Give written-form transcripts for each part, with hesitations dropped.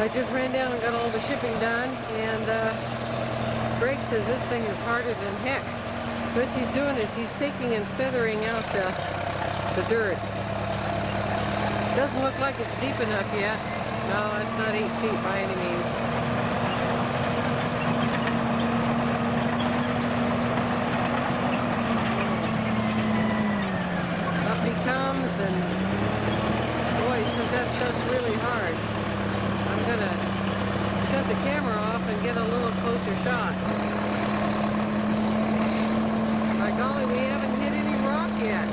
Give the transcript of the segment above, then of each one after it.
I just ran down and got all the shipping done, and Greg says this thing is harder than heck. What he's doing is he's taking and feathering out the dirt. Doesn't look like it's deep enough yet. No, it's not 8 feet by any means. Up he comes, and boy, he says that stuff's really hard. I'm gonna shut the camera off and get a little closer shot. By golly, we haven't hit any rock yet.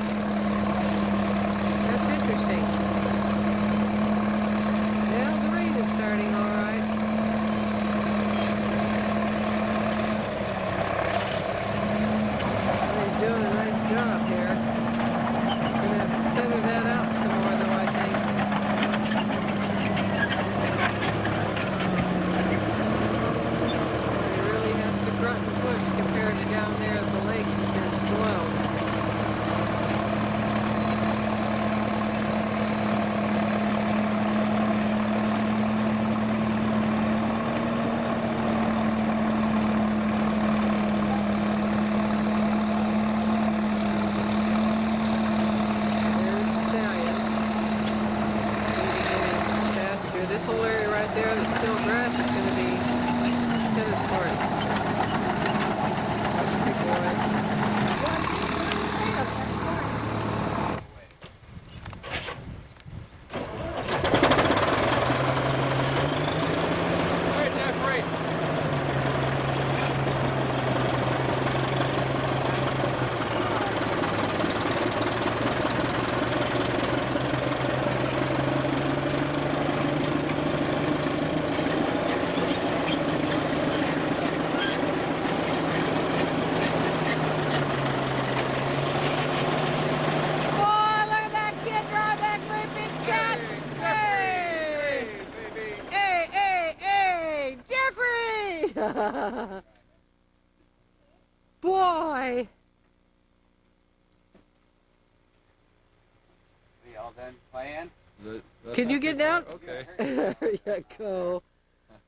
That's interesting. Well, the rain is starting all right. He's doing a nice job here. Gonna have to feather that out some more though, I think. He really has to grunt and push compared to down there at the lake. He's been spoiled. This whole area right there that's still grass is going to be tennis court. That's a big boy. Right, Jeff, right. Boy! We all done playing? Can you get down? Okay. There you go.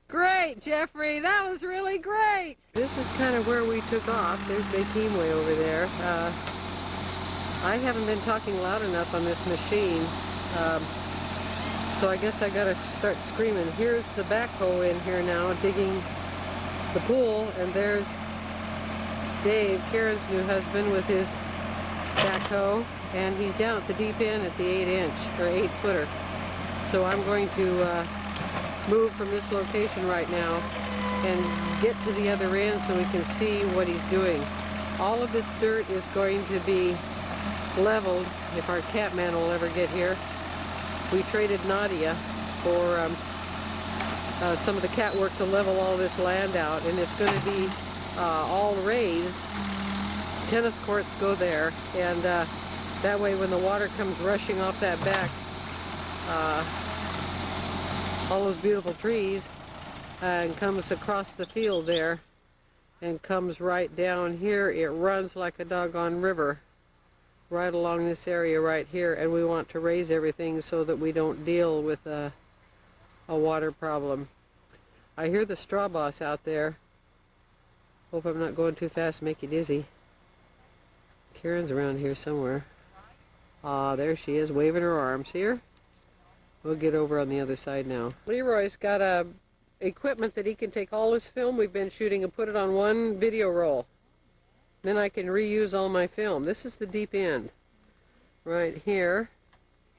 Great, Jeffrey. That was really great. This is kind of where we took off. There's Bakine way over there. I haven't been talking loud enough on this machine, so I guess I gotta start screaming. Here's the backhoe in here now, digging the pool, and there's Dave, Karen's new husband, with his backhoe, and he's down at the deep end at the 8-inch or 8-footer. So I'm going to move from this location right now and get to the other end so we can see what he's doing. All of this dirt is going to be leveled if our catman will ever get here. We traded Nadia for some of the cat work to level all this land out, and it's going to be all raised. Tennis courts go there, and that way when the water comes rushing off that back, all those beautiful trees, and comes across the field there and comes right down here, it runs like a doggone river right along this area right here, and we want to raise everything so that we don't deal with a water problem. I hear the straw boss out there. Hope I'm not going too fast to make you dizzy. Karen's around here somewhere. Ah, there she is, waving her arm. See her? We'll get over on the other side now. Leroy's got equipment that he can take all this film we've been shooting and put it on one video roll. Then I can reuse all my film. This is the deep end. Right here.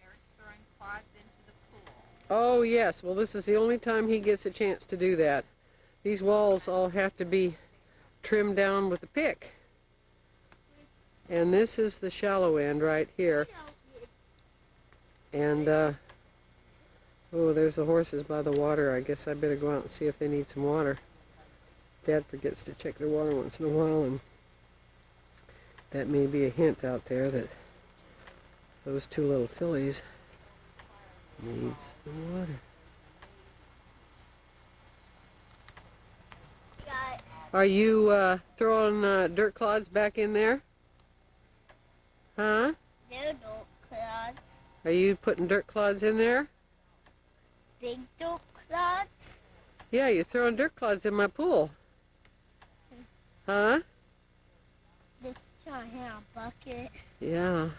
Eric's throwing quads into the pool. Oh yes, well this is the only time he gets a chance to do that. These walls all have to be trimmed down with a pick. And this is the shallow end right here. And oh, there's the horses by the water. I guess I better go out and see if they need some water. Dad forgets to check their water once in a while, and that may be a hint out there that those two little fillies need some water. Are you throwing dirt clods back in there? Huh? No dirt clods. Are you putting dirt clods in there? Big dirt clods. Yeah, you're throwing dirt clods in my pool. Huh? This giant bucket. Yeah.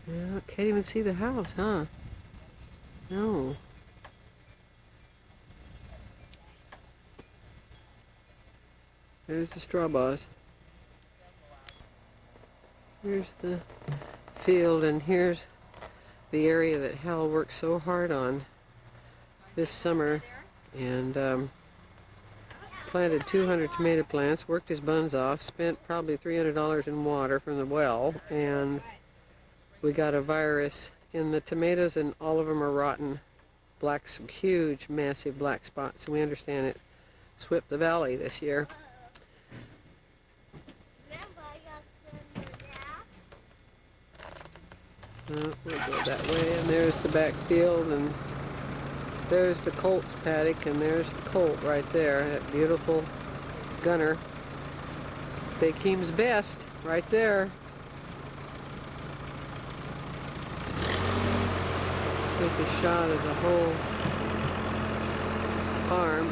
Yeah, can't even see the house, huh? No. There's the straw bars. Here's the field, and here's the area that Hal worked so hard on this summer, and planted 200 tomato plants, worked his buns off, spent probably $300 in water from the well, and we got a virus in the tomatoes, and all of them are rotten. Black, huge, massive black spots, and we understand it swept the valley this year. We'll go that way, and there's the back field, and there's the colt's paddock, and there's the colt right there, that beautiful gunner. Bakim's best, right there. Take a shot of the whole farm.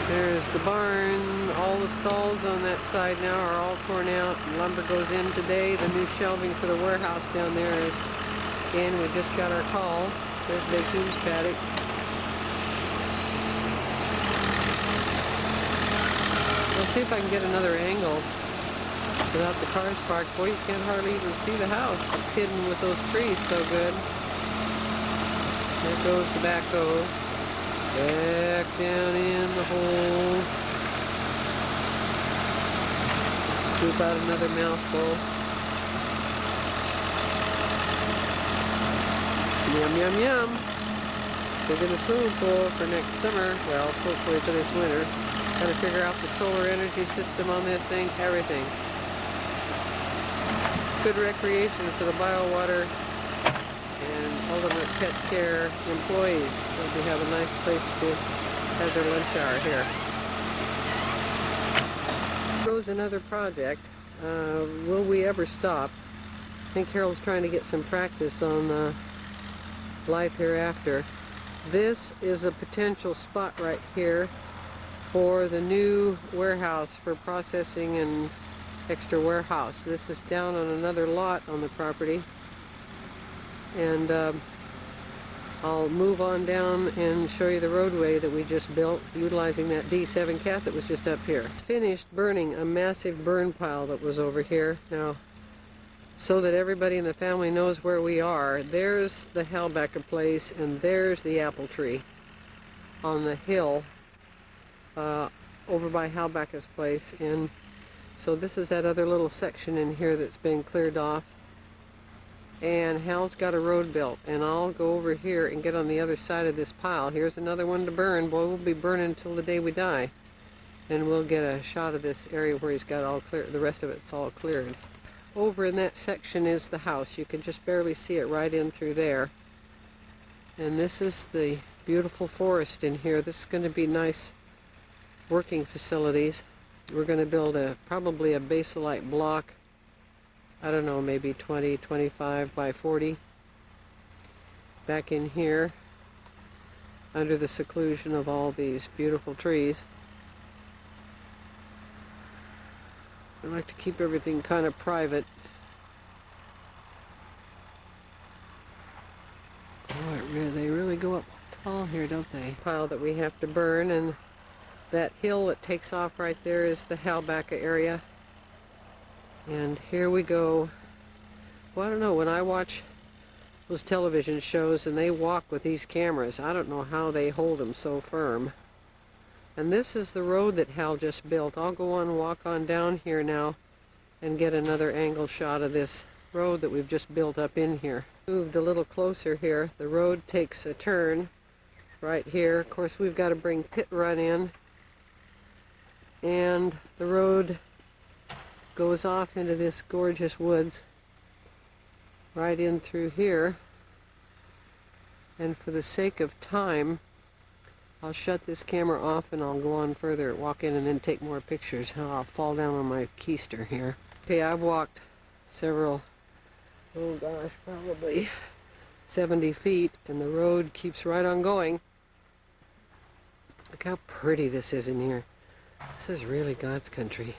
There's the barn. All the stalls on that side now are all torn out. Lumber goes in today. The new shelving for the warehouse down there is in. We just got our call. There's Bakim's paddock. We'll see if I can get another angle without the cars parked. Boy, you can't hardly even see the house. It's hidden with those trees so good. There goes the backhoe. Back down in the hole. Scoop out another mouthful. Yum, yum, yum. Big in the swimming pool for next summer. Well, hopefully for this winter. Got to figure out the solar energy system on this thing. Everything. Good recreation for the biowater and ultimate pet care employees. We have a nice place to have their lunch hour here. Goes another project. Will we ever stop? I think Harold's trying to get some practice on life hereafter. This is a potential spot right here for the new warehouse for processing and extra warehouse. This is down on another lot on the property. And I'll move on down and show you the roadway that we just built utilizing that D7 cat that was just up here. Finished burning a massive burn pile that was over here. Now, so that everybody in the family knows where we are, there's the Halbacker place, and there's the apple tree on the hill over by Halbacker's place. And so this is that other little section in here that's been cleared off. And Hal's got a road built, and I'll go over here and get on the other side of this pile. Here's another one to burn. Boy, we'll be burning until the day we die. And we'll get a shot of this area where he's got all clear. The rest of it's all cleared. Over in that section is the house. You can just barely see it right in through there. And this is the beautiful forest in here. This is going to be nice working facilities. We're going to build probably a basalite block. I don't know, maybe 20, 25 by 40. Back in here, under the seclusion of all these beautiful trees. I like to keep everything kind of private. Boy, they really go up tall here, don't they? Pile that we have to burn, and that hill that takes off right there is the Halbacker area. And here we go. Well, I don't know, when I watch those television shows and they walk with these cameras, I don't know how they hold them so firm. And this is the road that Hal just built. I'll go on and walk on down here now and get another angle shot of this road that we've just built up in here. Moved a little closer here. The road takes a turn right here. Of course, we've got to bring pit run in. And the road goes off into this gorgeous woods right in through here. And for the sake of time, I'll shut this camera off and I'll go on further, walk in and then take more pictures. I'll fall down on my keister here. Okay, I've walked several, oh gosh, probably 70 feet, and the road keeps right on going. Look how pretty this is in here. This is really God's country.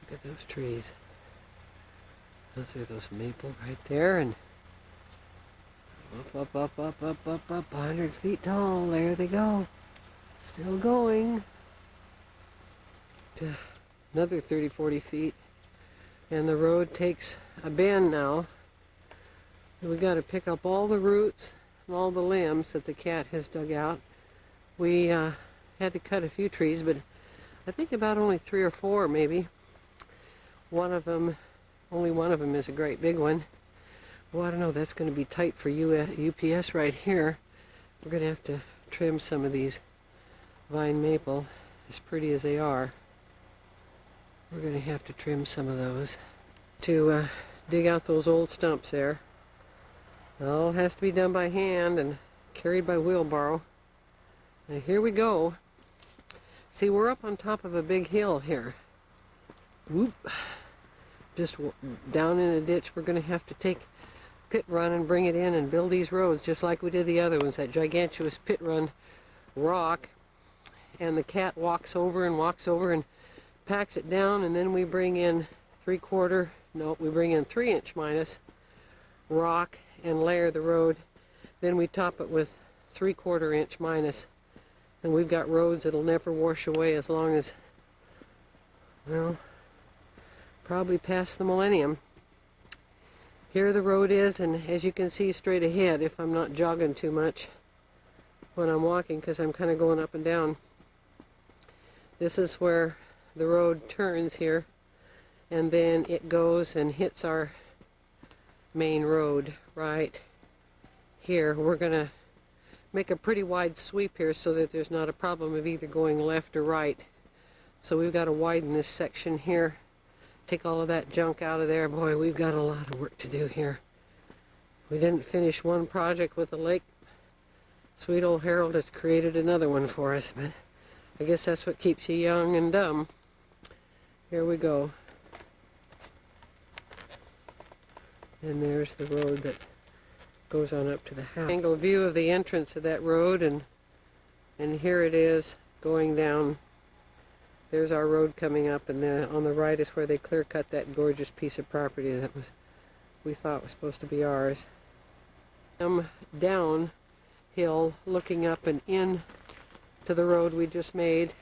Look at those trees. Those are those maple right there, and up, up, up, up, up, up, up, 100 feet tall. There they go. Still going. Another 30, 40 feet. And the road takes a bend now. We got to pick up all the roots and all the limbs that the cat has dug out. We had to cut a few trees, but I think about only 3 or 4 maybe. Only one of them is a great big one. Well, I don't know, that's going to be tight for UPS right here. We're going to have to trim some of these vine maple, as pretty as they are. We're going to have to trim some of those to dig out those old stumps there. It all has to be done by hand and carried by wheelbarrow. Now here we go. See, we're up on top of a big hill here. Whoop. Just down in a ditch. We're going to have to take pit run and bring it in and build these roads just like we did the other ones, that gigantuous pit run rock. And the cat walks over and packs it down, and then we bring in 3-inch minus rock and layer the road. Then we top it with 3/4 inch minus, and we've got roads that'll never wash away as long as, well, probably past the millennium. Here the road is, and as you can see straight ahead, if I'm not jogging too much when I'm walking, because I'm kind of going up and down, this is where the road turns here, and then it goes and hits our main road right here. We're going to make a pretty wide sweep here so that there's not a problem of either going left or right. So we've got to widen this section here, take all of that junk out of there. Boy, we've got a lot of work to do here. We didn't finish one project with the lake. Sweet old Harold has created another one for us, but I guess that's what keeps you young and dumb. Here we go. And there's the road that goes on up to the house. Angle view of the entrance of that road, and here it is going down. There's our road coming up, and on the right is where they clear cut that gorgeous piece of property that we thought was supposed to be ours. I'm downhill, looking up and in to the road we just made.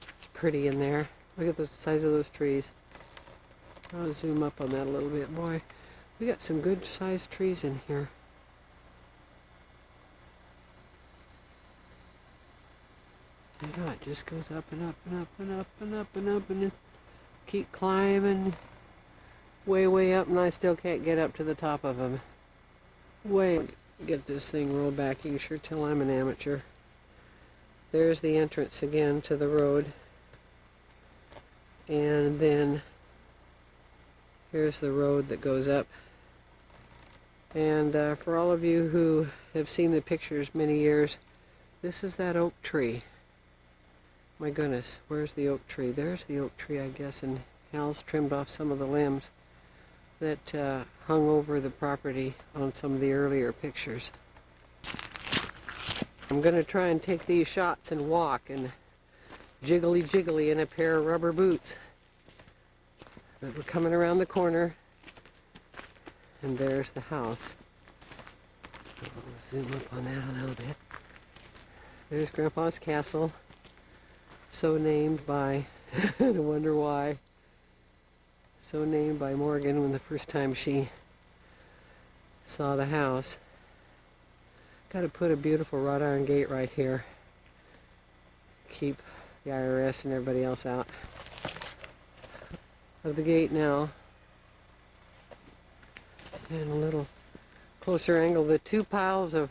It's pretty in there. Look at the size of those trees. I'll zoom up on that a little bit. Boy, we got some good sized trees in here. You know, it just goes up and up and up and up and up and up, and just keep climbing way up, and I still can't get up to the top of them. Get this thing rolled back. You can sure tell I'm an amateur. There's the entrance again to the road, and then here's the road that goes up. And for all of you who have seen the pictures many years, this is that oak tree. My goodness, where's the oak tree? There's the oak tree, I guess, and Hal's trimmed off some of the limbs that hung over the property on some of the earlier pictures. I'm going to try and take these shots and walk and jiggly in a pair of rubber boots. But we're coming around the corner, and there's the house. I'll zoom up on that a little bit. There's Grandpa's castle. So named by, I wonder why, so named by Morgan when the first time she saw the house. Got to put a beautiful wrought iron gate right here. Keep the IRS and everybody else out of the gate now. And a little closer angle. The 2 piles of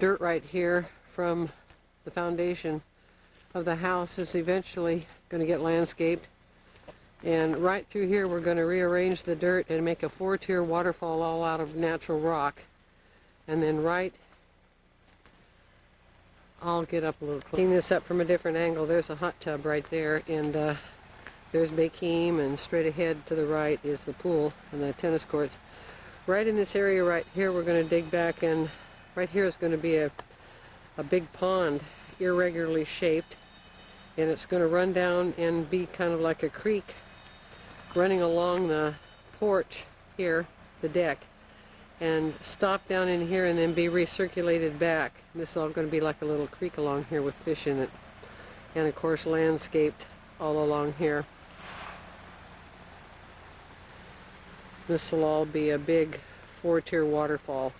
dirt right here from the foundation of the house is eventually going to get landscaped, and right through here we're going to rearrange the dirt and make a 4-tier waterfall all out of natural rock, And then I'll get up a little closer. Taking this up from a different angle, there's a hot tub right there, and there's Bakeem, and straight ahead to the right is the pool and the tennis courts. Right in this area right here, we're going to dig back, and right here is going to be a big pond, irregularly shaped, and it's going to run down and be kind of like a creek running along the porch here, the deck, and stop down in here and then be recirculated back. This is all going to be like a little creek along here with fish in it, and of course landscaped all along here. This will all be a big 4-tier waterfall.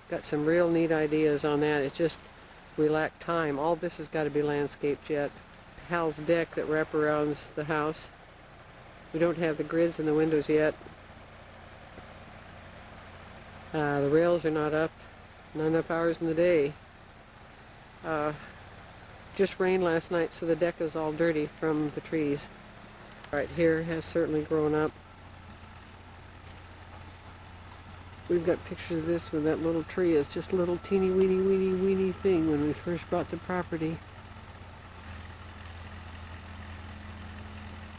Got some real neat ideas on that. It's just we lack time. All this has got to be landscaped yet. Hal's deck that wraparounds the house. We don't have the grids in the windows yet. The rails are not up. Not enough hours in the day. Just rained last night, so the deck is all dirty from the trees. Right here has certainly grown up. We've got pictures of this when that little tree is just a little teeny weeny thing when we first bought the property.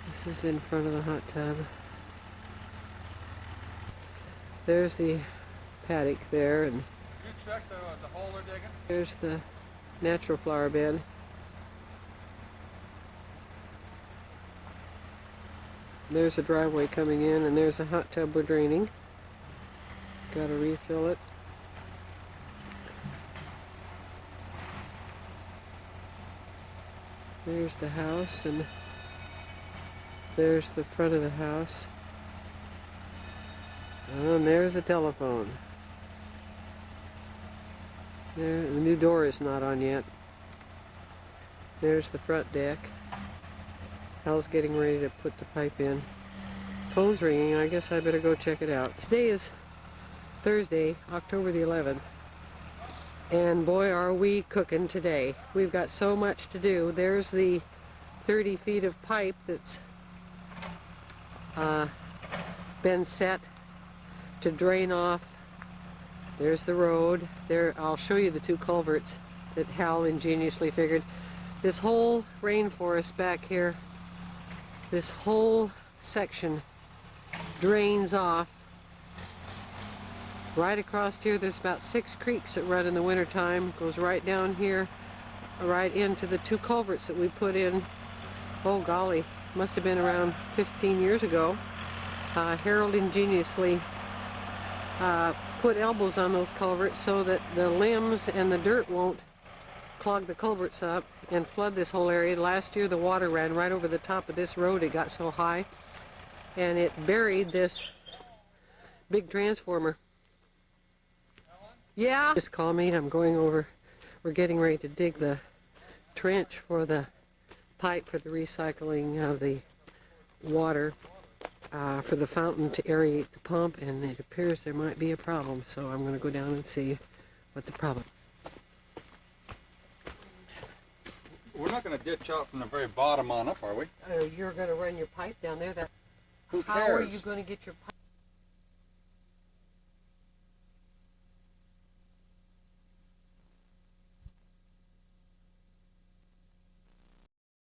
This is in front of the hot tub. There's the paddock there, and you check the hole they're digging? there's the natural flower bed. There's a driveway coming in, and there's a hot tub we're draining. Got to refill it. There's the house, and there's the front of the house. And there's the telephone. There, the new door is not on yet. There's the front deck. Hal's getting ready to put the pipe in. Phone's ringing. I guess I better go check it out. Today is Thursday, October the 11th. And boy, are we cooking today. We've got so much to do. There's the 30 feet of pipe that's been set to drain off. There's the road. There, I'll show you the 2 culverts that Hal ingeniously figured. This whole rainforest back here, this whole section drains off. Right across here, there's about 6 creeks that run in the wintertime. Goes right down here, right into the 2 culverts that we put in, oh golly, must have been around 15 years ago. Harold ingeniously put elbows on those culverts so that the limbs and the dirt won't clog the culverts up and flood this whole area. Last year the water ran right over the top of this road. It got so high, and it buried this big transformer. Yeah? Just call me. I'm going over. We're getting ready to dig the trench for the pipe for the recycling of the water for the fountain to aerate the pump, and it appears there might be a problem, so I'm going to go down and see what the problem is. We're not going to ditch out from the very bottom on up, are we? You're going to run your pipe down there. Who How are cares? you going to get your pipe?